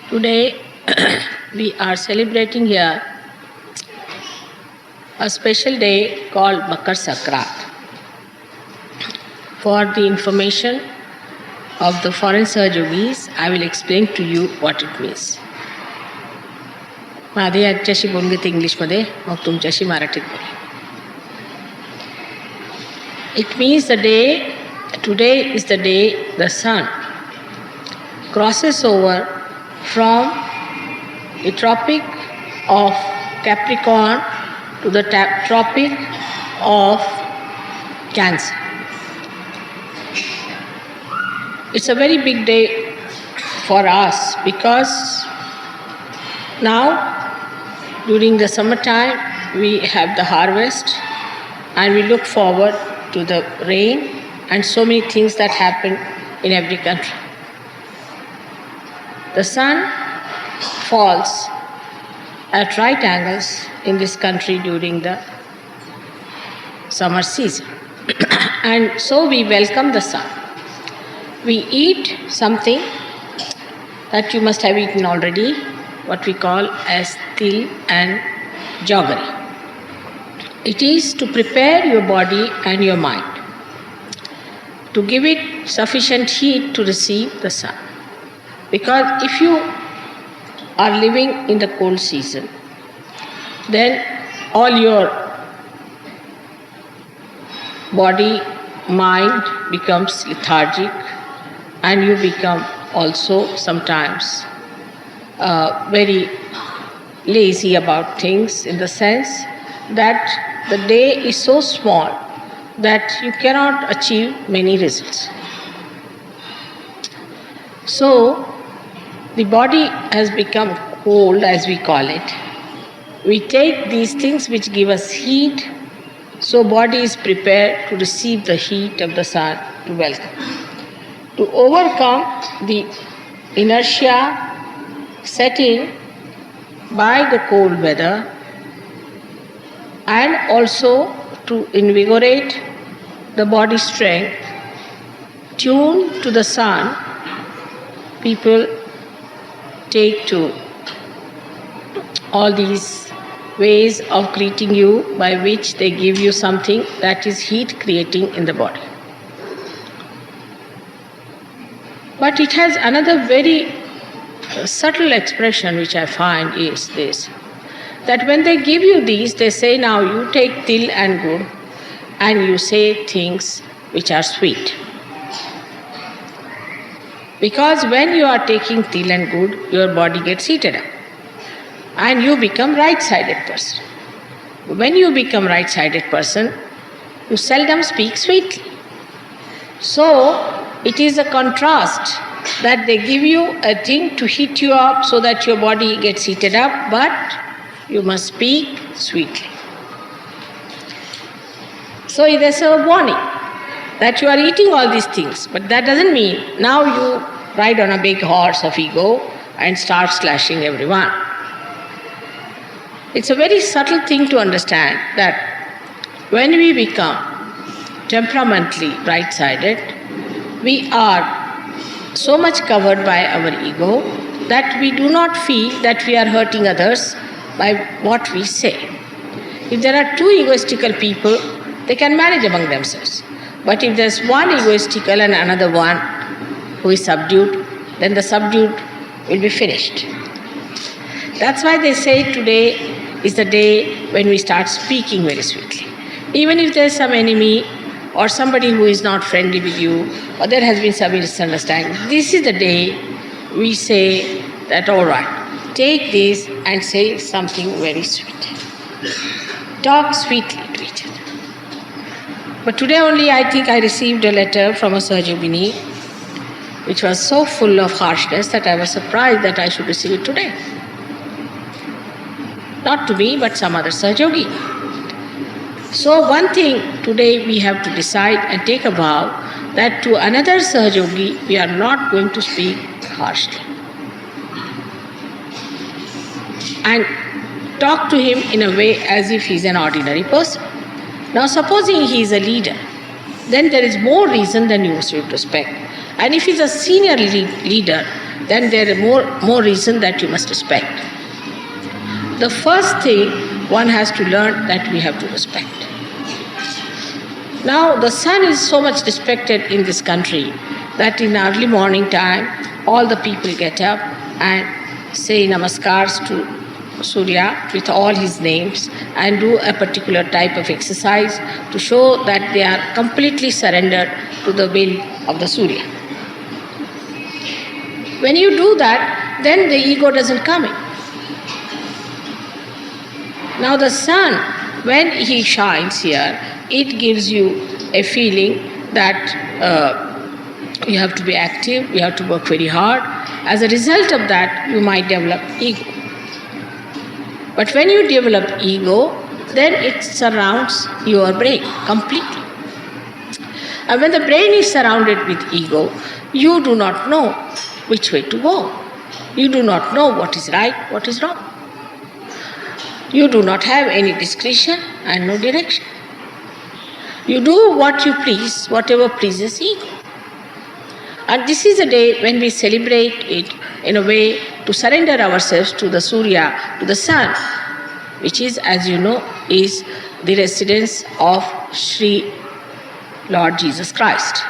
Today we are celebrating here a special day called Makar Sankrant. For the information of the foreign Yogis, I will explain to you what it means. आधी आजच्याशी बोलून घेते इंग्लिशमध्ये, मग तुमच्याशी मराठीत बोलेन. It means today is the day the sun crosses over from the Tropic of Capricorn to the Tropic of Cancer. It's a very big day for us because now during the summertime we have the harvest and we look forward to the rain and so many things that happen in every country. The sun falls at right angles in this country during the summer season. And so we welcome the sun. We eat something that you must have eaten already, what we call as til and jaggery. It is to prepare your body and your mind, to give it sufficient heat to receive the sun. Because if you are living in the cold season, then all your body, mind becomes lethargic and you become also sometimes very lazy about things, in the sense that the day is so small that you cannot achieve many results. So the body has become cold, as we call it. We take these things which give us heat, so body is prepared to receive the heat of the sun, to welcome. To overcome the inertia set in by the cold weather, and also to invigorate the body strength, tuned to the sun, people take to all these ways of greeting you by which they give you something that is heat creating in the body. But it has another very subtle expression which I find is this, that when they give you these, they say, now you take til and gur and you say things which are sweet. Because when you are taking til and gur, your body gets heated up and you become right-sided person. When you become right-sided person, you seldom speak sweetly. So it is a contrast that they give you a thing to heat you up so that your body gets heated up, but you must speak sweetly. So there's a warning that you are eating all these things, but that doesn't mean now you ride on a big horse of ego and start slashing everyone. It's a very subtle thing to understand that when we become temperamentally right-sided, we are so much covered by our ego that we do not feel that we are hurting others by what we say. If there are two egoistical people, they can manage among themselves. But if there's one egoistical and another one who is subdued, then the subdued will be finished. That's why they say today is the day when we start speaking very sweetly. Even if there's some enemy or somebody who is not friendly with you, or there has been some misunderstanding, this is the day we say that, all right, take this and say something very sweet. Talk sweetly to each other. But today only I think I received a letter from a Yogini which was so full of harshness that I was surprised that I should receive it today. Not to me, but some other Yogi. So one thing today we have to decide and take a vow that to another Yogi we are not going to speak harshly. And talk to him in a way as if he is an ordinary person. Now supposing he is a leader, then there is more reason than you should respect. And if he is a senior leader, then there is more reason that you must respect. The first thing one has to learn that we have to respect. Now the sun is so much respected in this country that in early morning time all the people get up and say namaskars to Suria with all his names and do a particular type of exercise to show that they are completely surrendered to the will of the Suria. When you do that, then the ego doesn't come in. Now the sun, when he shines here, it gives you a feeling that you have to be active, you have to work very hard. As a result of that, you might develop ego. But when you develop ego, then it surrounds your brain completely. And when the brain is surrounded with ego, you do not know which way to go. You do not know what is right, what is wrong. You do not have any discretion and no direction. You do what you please, whatever pleases ego. And this is a day when we celebrate it in a way to surrender ourselves to the Surya, to the sun, which is, as you know, is the residence of Shri Lord Jesus Christ.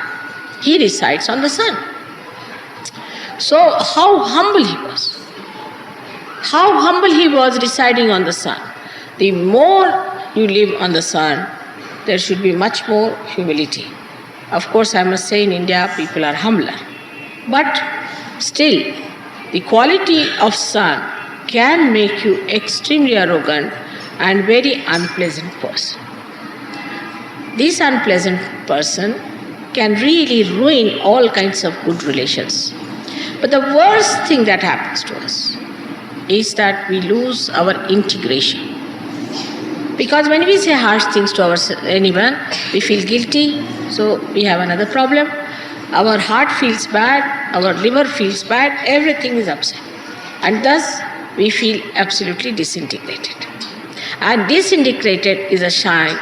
He resides on the sun. So how humble he was. How humble he was residing on the sun. The more you live on the sun, there should be much more humility. Of course, I must say in India, people are humbler. But still, the quality of sun can make you extremely arrogant and very unpleasant person. This unpleasant person can really ruin all kinds of good relations. But the worst thing that happens to us is that we lose our integration. Because when we say harsh things to anyone, we feel guilty, so we have another problem. Our heart feels bad, our liver feels bad, everything is upset. And thus, we feel absolutely disintegrated. And disintegrated is a sign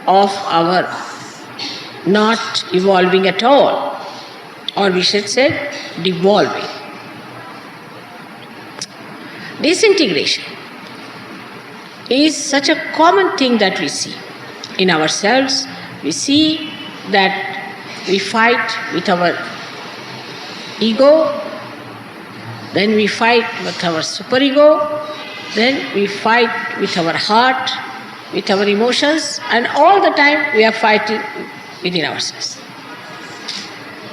of our not evolving at all, or we should say devolving. Disintegration is such a common thing that we see in ourselves. We see that we fight with our ego, then we fight with our superego, then we fight with our heart, with our emotions, and all the time we are fighting within ourselves.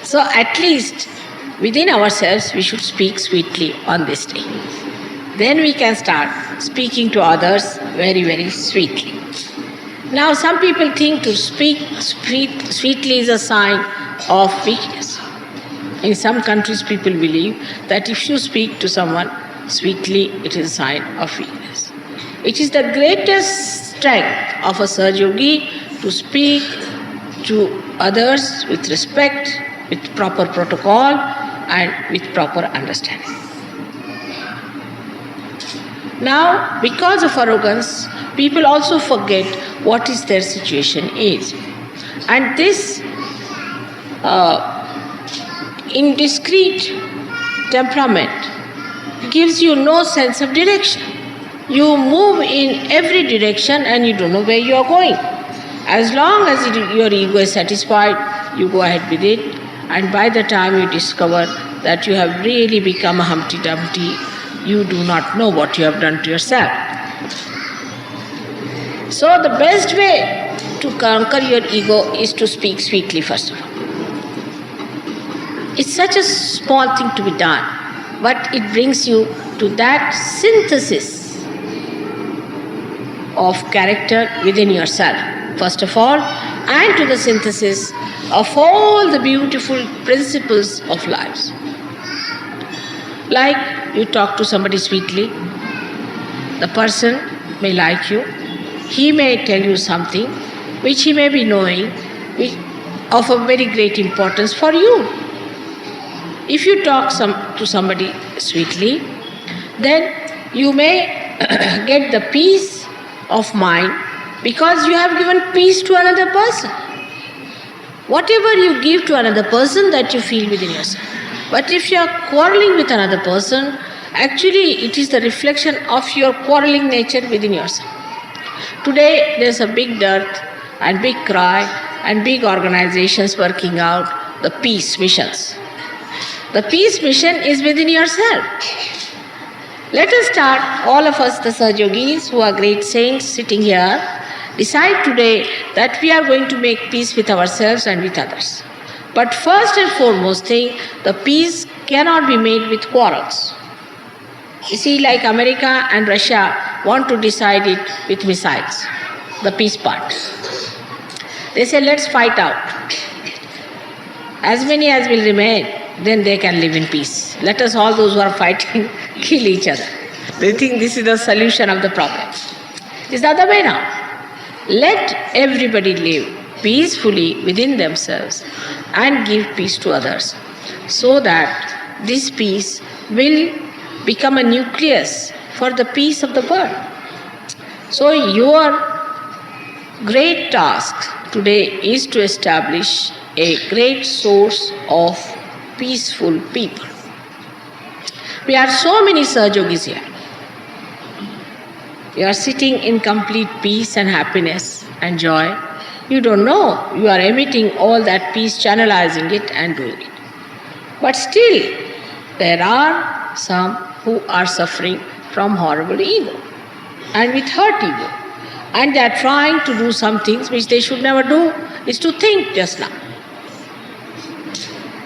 So at least within ourselves we should speak sweetly on this day. Then we can start speaking to others very, very sweetly. Now some people think to speak sweetly is a sign of weakness. In some countries people believe that if you speak to someone sweetly, it is a sign of weakness. It is the greatest strength of a Sahaja Yogi to speak to others with respect, with proper protocol and with proper understanding. Now, because of arrogance, people also forget what is their situation is. And this indiscreet temperament gives you no sense of direction. You move in every direction and you don't know where you are going. As long as your ego is satisfied, you go ahead with it, and by the time you discover that you have really become a Humpty Dumpty, you do not know what you have done to yourself. So the best way to conquer your ego is to speak sweetly first of all. It's such a small thing to be done, but it brings you to that synthesis of character within yourself, first of all, and to the synthesis of all the beautiful principles of life. Like you talk to somebody sweetly, the person may like you, he may tell you something which he may be knowing of a very great importance for you. If you talk to somebody sweetly, then you may get the peace of mind because you have given peace to another person. Whatever you give to another person, that you feel within yourself. But if you are quarreling with another person, actually it is the reflection of your quarreling nature within yourself. Today there is a big dearth and big cry and big organizations working out the peace missions. The peace mission is within yourself. Let us start, all of us, the Sahajogis who are great saints sitting here, decide today that we are going to make peace with ourselves and with others. But first and foremost thing, the peace cannot be made with quarrels. You see, like America and Russia want to decide it with missiles, the peace part. They say, let's fight out. As many as will remain, then they can live in peace. Let us, all those who are fighting, kill each other. They think this is the solution of the problem. It's the other way now. Let everybody live peacefully within themselves and give peace to others, so that this peace will become a nucleus for the peace of the world. So your great task today is to establish a great source of peaceful people. We are so many Sahajogis here. You are sitting in complete peace and happiness and joy. You don't know. You are emitting all that peace, channelizing it and doing it. But still, there are some who are suffering from horrible ego and with hurt ego. And they are trying to do some things which they should never do, is to think just now.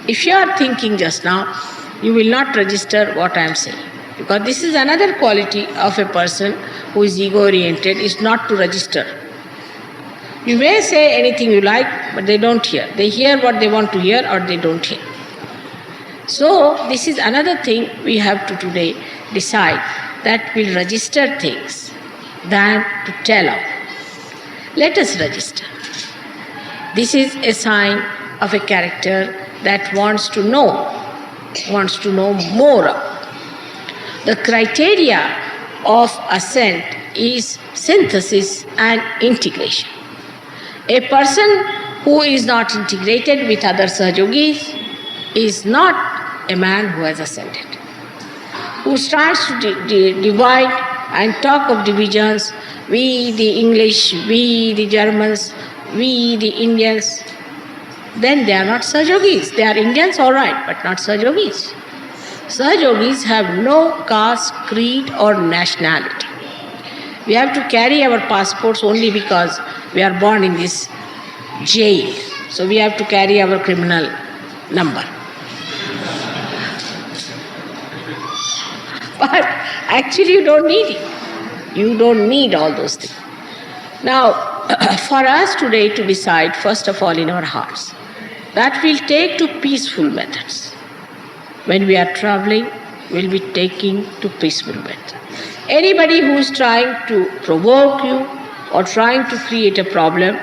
If you are thinking just now, you will not register what I am saying. Because this is another quality of a person who is ego-oriented, is not to register. You may say anything you like, but they don't hear. They hear what they want to hear or they don't hear. So, this is another thing we have to today decide, that we'll register things than to tell out. Let us register. This is a sign of a character that wants to know more. The criteria of ascent is synthesis and integration. A person who is not integrated with other Sahajogis is not a man who has ascended. Who starts to divide and talk of divisions, we the English, we the Germans, we the Indians, then they are not Sahajogis. They are Indians, all right, but not Sahajogis. Sahajogis have no caste, creed or nationality. We have to carry our passports only because we are born in this jail. So we have to carry our criminal number. But actually you don't need it. You don't need all those things. Now, for us today to decide, first of all in our hearts, that we'll take to peaceful methods. When we are traveling, we'll be taking to peaceful methods. Anybody who is trying to provoke you or trying to create a problem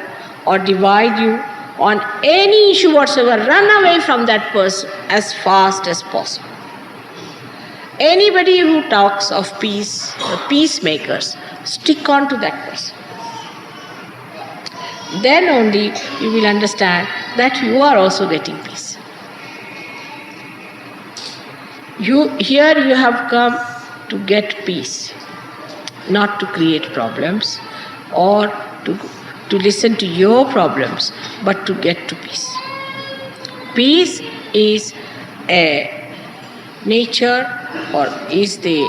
or divide you on any issue whatsoever, run away from that person as fast as possible. Anybody who talks of peace, the peacemakers, stick on to that person. Then only you will understand that you are also getting peace. Here you have come to get peace, not to create problems or to listen to your problems, but to get to peace. Peace is a nature or is the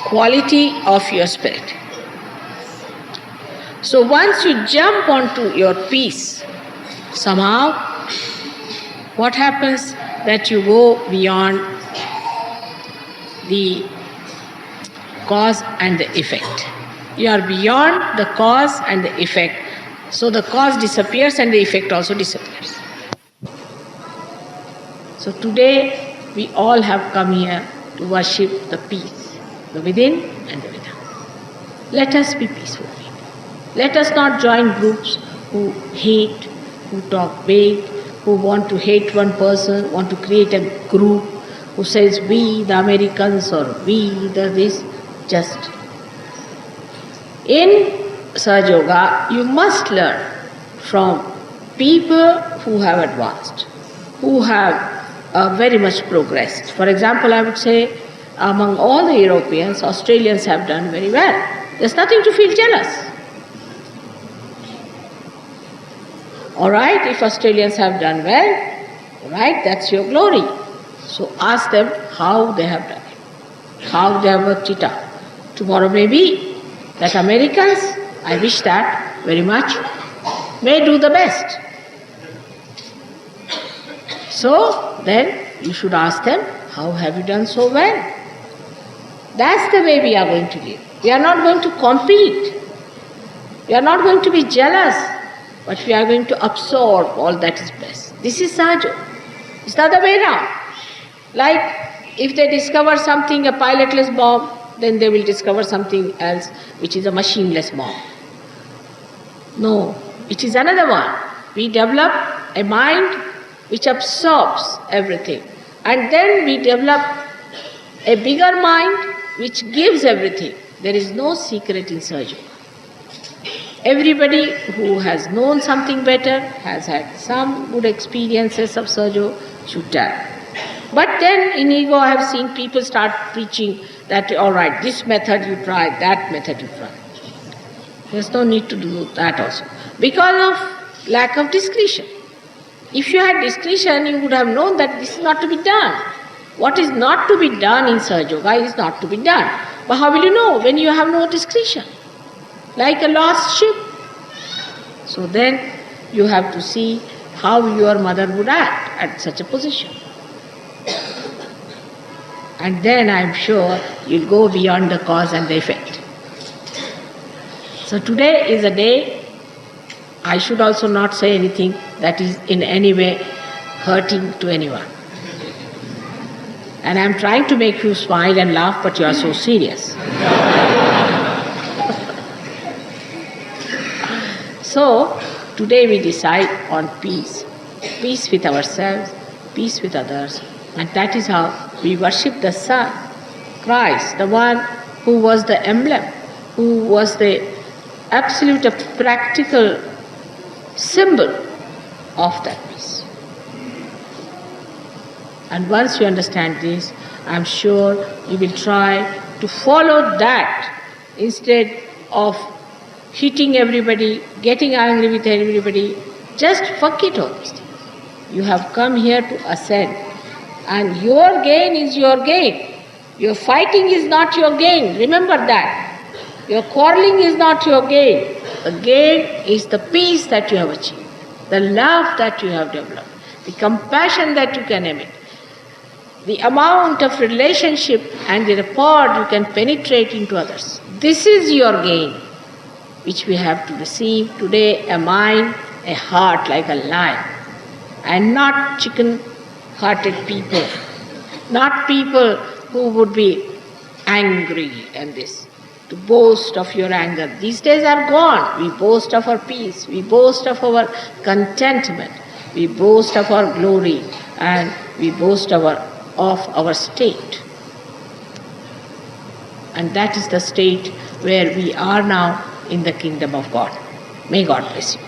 quality of your spirit. So once you jump onto your peace, somehow what happens that you go beyond the cause and the effect. You are beyond the cause and the effect. So the cause disappears and the effect also disappears. So today we all have come here to worship the peace, the within and the without. Let us be peaceful people. Let us not join groups who hate, who talk big, who want to hate one person, want to create a group who says we the Americans or we the this. Just in Sahaja Yoga, you must learn from people who have advanced, who have very much progressed. For example, I would say among all the Europeans, Australians have done very well. There's nothing to feel jealous. Alright, if Australians have done well, alright, that's your glory. So ask them how they have done it, how they have worked it out. Tomorrow may be that Americans, I wish that very much, may do the best. So then you should ask them, how have you done so well? That's the way we are going to live. We are not going to compete. We are not going to be jealous, but we are going to absorb all that is best. This is Sahaja. It's the other way around. Like if they discover something, a pilotless bomb, then they will discover something else which is a machineless bomb. No, it is another one. We develop a mind which absorbs everything. And then we develop a bigger mind which gives everything. There is no secret in surgery. Everybody who has known something better, has had some good experiences of surgery, should tell. But then in ego I have seen people start preaching that, alright, this method you try, that method you try. There's no need to do that also. Because of lack of discretion. If you had discretion, you would have known that this is not to be done. What is not to be done in Sahaja Yoga is not to be done. But how will you know when you have no discretion? Like a lost ship. So then you have to see how your mother would act at such a position. And then I am sure you'll go beyond the cause and the effect. So today is a day, I should also not say anything that is in any way hurting to anyone. And I am trying to make you smile and laugh, but you are so serious. So, today we decide on peace. Peace with ourselves, peace with others. And that is how we worship the Son, Christ, the one who was the emblem, who was the absolute practical symbol of that peace. And once you understand this, I am sure you will try to follow that instead of hitting everybody, getting angry with everybody. Just forget all these things. You have come here to ascend, and your gain is your gain. Your fighting is not your gain. Remember that. Your quarreling is not your gain. The gain is the peace that you have achieved, the love that you have developed, the compassion that you can emit, the amount of relationship and the rapport you can penetrate into others. This is your gain, which we have to receive today, a mind, a heart like a lion, and not chicken-hearted people, not people who would be angry and this, to boast of your anger. These days are gone. We boast of our peace, we boast of our contentment, we boast of our glory, and we boast of our state. And that is the state where we are now in the kingdom of God. May God bless you.